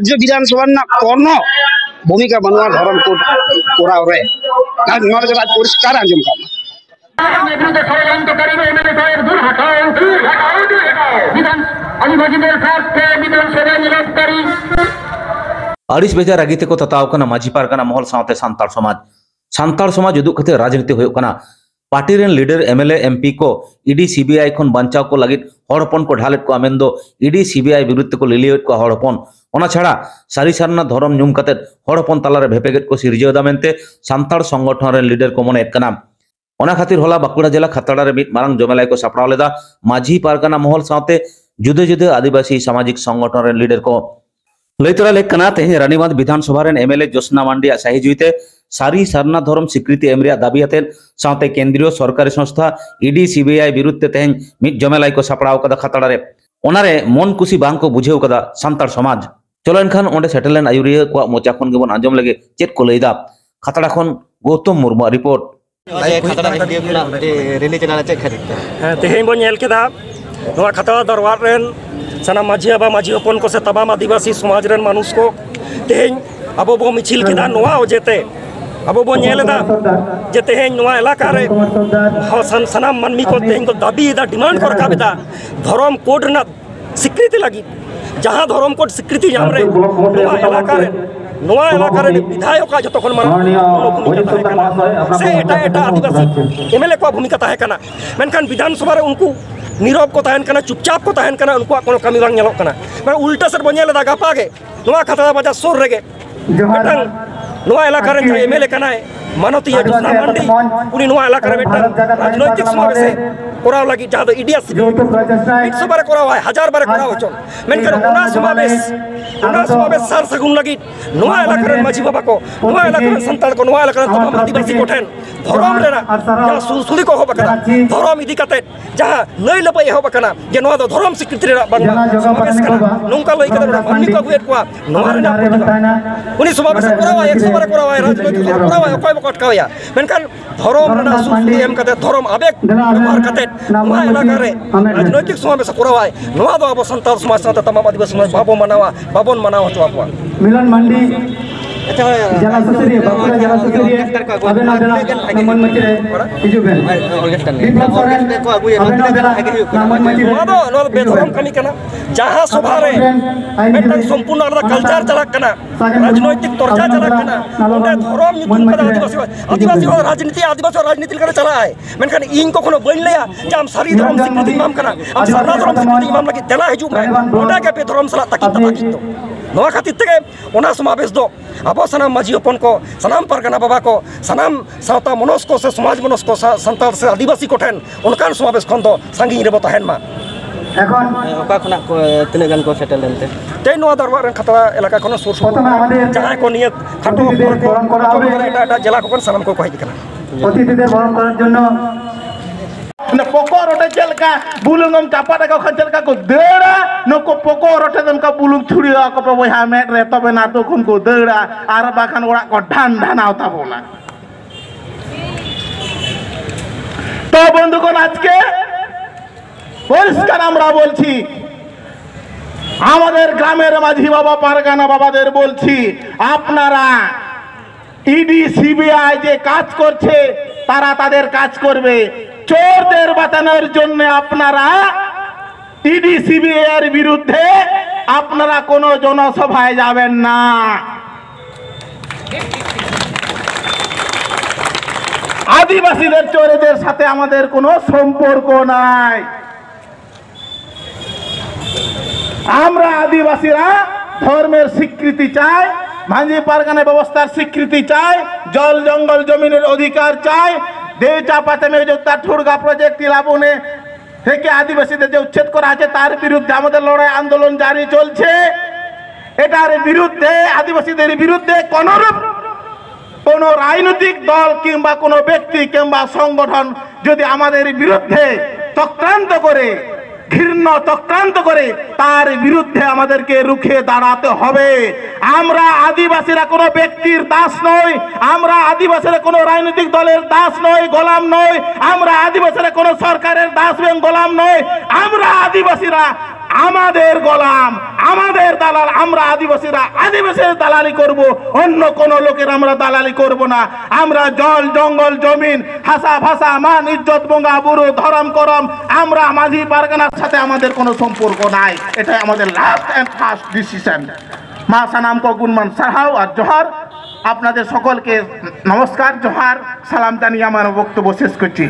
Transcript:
राज्य विधानसभा कोनो भूमिका बनवा धर्म कोड कोराव रे परिष्कार आंजम का अड़िस बेजा रागिते को ततावकना माझी पारगाना महल सावते सांताल समाज उदुग खते राजनीति होयो कना party rain leader MLA MP को ईडी सीबीआई खन बंचाव को लगित हड़पन को ढालेट को आमेन दो ईडी सीबीआई विरुद्ध को लिलियट को हड़पन ओना छाड़ा सारी सारना धरम नुम कते हड़पन तालारे भेपेगेट को सिरजेदा मेनते सांताल संगठन रेन लीडर को मने कना ओना खातिर होला बाकुड़ा जिला खतड़ा रे मिट मारंग जमेलाई को सापड़ाव लेदा माझी पारगाना महल सावते जुदे जुदे आदिवासी सामाजिक संगठन रेन लीडर को लैतरा लेकना तेहे रानीबांध विधानसभा रेन एमएलए जोशना मांडिया साही जुइते सारी सारना धर्म स्वीकृति एमरिया दाबी आते साथे केंद्रीय सरकारी संस्था ईडी सीबीआई विरुद्ध तेहें मिट जमेलाई को सापड़ाव कदा खतड़ा रे ओनारे मन खुशी बांग को बुझेव कदा सांताल समाज चलो एनखान ओंडे सेटललेन आयुरिया को मोचा खन गेबन आंजम लगे चेत को लैदा खतड़ा खन गौतम मुर्मू रिपोर्ट तेहें बन नेल केदा नोआ खतड़ा दरबार रेन सना माझी बाबा माझी हपन को से तमाम आदिवासी समाज रेन मानुष को तेहें अब बो मिचिल केदा नोआ ओजेते अब बो नेलेदा जे तेहें नोआ इलाका रे सनाम मानमी को तेहें को दाबी दा डिमांड को रखाबेदा धर्म कोड ना स्वीकृति लगी जहां धर्म कोड स्वीकृति जाम रे नोआ इलाका रे विधायक का जतखन से एटा आदिवासी एमएलए को भूमिका ताहे कना मेनखान विधानसभा रे उनको नीरव को तहन कना चुपचाप को तहन कना उनको कोनो कमी बांग नेलो कना मैं उल्टा सर बनेले दा गापा गे नोआ खतरा बाजा सोर रेगे नोआ इलाका रे एमएलए कना मानती है जोशना मांडी उनी नोआ इलाका रे बेटा राजनीतिक समावेश कोराव लगी जहां दो ईडी आसी 100 बार कोराव है 1000 बार कोराव चल मेनकर उना समावेश सार सगुन लगी नोआ इलाका रे माझी बाबा को नोआ इलाका रे संताल को नोआ इलाका रे तमाम आदिवासी को ठेन धर्म रेना जहां सुलसुली को हो बकना धर्म इदी कते जहां लई लपय हो बकना जे नोआ दो धर्म स्वीकृति रे बांग्ला समावेश कना नोंका लई कते माननी को गुएट को नोआ रेना उनी समावेश कोराव 100 बार कोराव राजनीतिक कोराव कोई बकटकाया मेनकर धर्म रेना सुलसुली एम कते धर्म आवेग व्यवहार कते नोआ इलाका रे राजनीतिक समावेश कोराव नोआ दो अब संताल समाज साथ तमाम आदिवासी समाज बाबन मनावा चुआ मिलन मंडी जला ससुरी बाकुड़ा जला ससुरी अबे नमन मची रे हिजु बेन विप्लव सोरेन को अगुए नमन मची रे नो बेधरम कमी कना जहां सभा रे मेटन संपूर्ण आदा कल्चर चलक कना राजनीतिक तर्जा चलक कना ओंडे धरम निकुन कदा आदिवासी राजनीति आदिवासी राजनीति करे चला है मेनखान इन को कोनो बन लेया जे हम सारी धर्म स्वीकृति इमाम कना हम सारा धर्म स्वीकृति इमाम लगी तेला हिजु में ओंडा के पे धर्म सला तकी तो नोआ खातिर तके ओना समावेश दो अब सनाम माझी हपन को सनाम परगना बाबा को सनाम सावता मनोज को से समाज मनोज को संताल से आदिवासी को ठेन उनकान समावेश खन दो संगी रे बतहेन मा এখন ओका खना तिने गन को सेटल लेनते ते नोआ दरबार रन खतरा इलाका कोन सुर जहां को नियत खाटो को एटा जिला को सनाम को कहि दिकना অতিথিদের বরণ করার জন্য ना पको रोटे चलका बुलुंग हम चापा का खंचल का को देड़ा नो को पको रोटे दम का बुलुंग छुड़ी को पे वहा मेट रे तबे ना तो खुन को देड़ा आर बाखान ओड़ा को ढान ढानावता बोला तो बंधुगण আজকে পরিষ্কার আমরা বলছি আমাদের গ্রামের মাঝি বাবা পারগানা বাবাদের বলছি আপনারা ইডি সিবিআই যে কাজ করছে তারা তাদের কাজ করবে চোরদের বাঁচানোর জন্য আপনারা ইডি সিবিআই এর বিরুদ্ধে আপনারা কোনো জনসভায় যাবেন না আদিবাসীদের চোরদের সাথে আমাদের কোনো সম্পর্ক নাই আমরা আদিবাসীরা ধর্মের স্বীকৃতি চাই মাঝি পারগানা ব্যবস্থার স্বীকৃতি চাই জল জঙ্গল জমিনের অধিকার চাই দেচাপাতে में जो ठुड़गा प्रोजेक्ट इलाबने থেকে আদিবাসীদের যে উচ্ছেদ করা আছে তার বিরুদ্ধে আমাদের লড়াই আন্দোলন জারি চলছে এটার বিরুদ্ধে আদিবাসীদের বিরুদ্ধে কোন রাজনৈতিক দল কিংবা কোন ব্যক্তি কিংবা সংগঠন যদি আমাদের বিরুদ্ধে চক্রান্ত করে ঘৃণ্য চক্রান্ত করে তার বিরুদ্ধে আমাদেরকে রুখে দাঁড়াতে হবে আমরা আদিবাসীরা কোনো ব্যক্তির দাস নই আমরা আদিবাসীরা কোনো রাজনৈতিক দলের দাস নই গোলাম নই আমরা আদিবাসীরা কোনো সরকারের দাস এবং গোলাম নই আমরা আদিবাসীরা আমাদের গোলাম, আমাদের দালাল। আমরা আদিবাসীরা আদিবাসীর দালালি করব, অন্য কোন লোকের আমরা দালালি করব না। আমরা জল জঙ্গল জমিন হাসা ভাষা মান ইজ্জত বঙ্গা বুড়ো ধরম করম আমরা মাঝি পারগানার সাথে আমাদের কোনো সম্পর্ক নাই। এটাই আমাদের লাস্ট এন্ড ফার্স্ট ডিসিশন। মা সানামকে গুণমান সাহাও আর জোহার। আপনাদের সকলকে নমস্কার, জোহার, সালাম জানিয়ে আমার বক্তব্য শেষ করছি।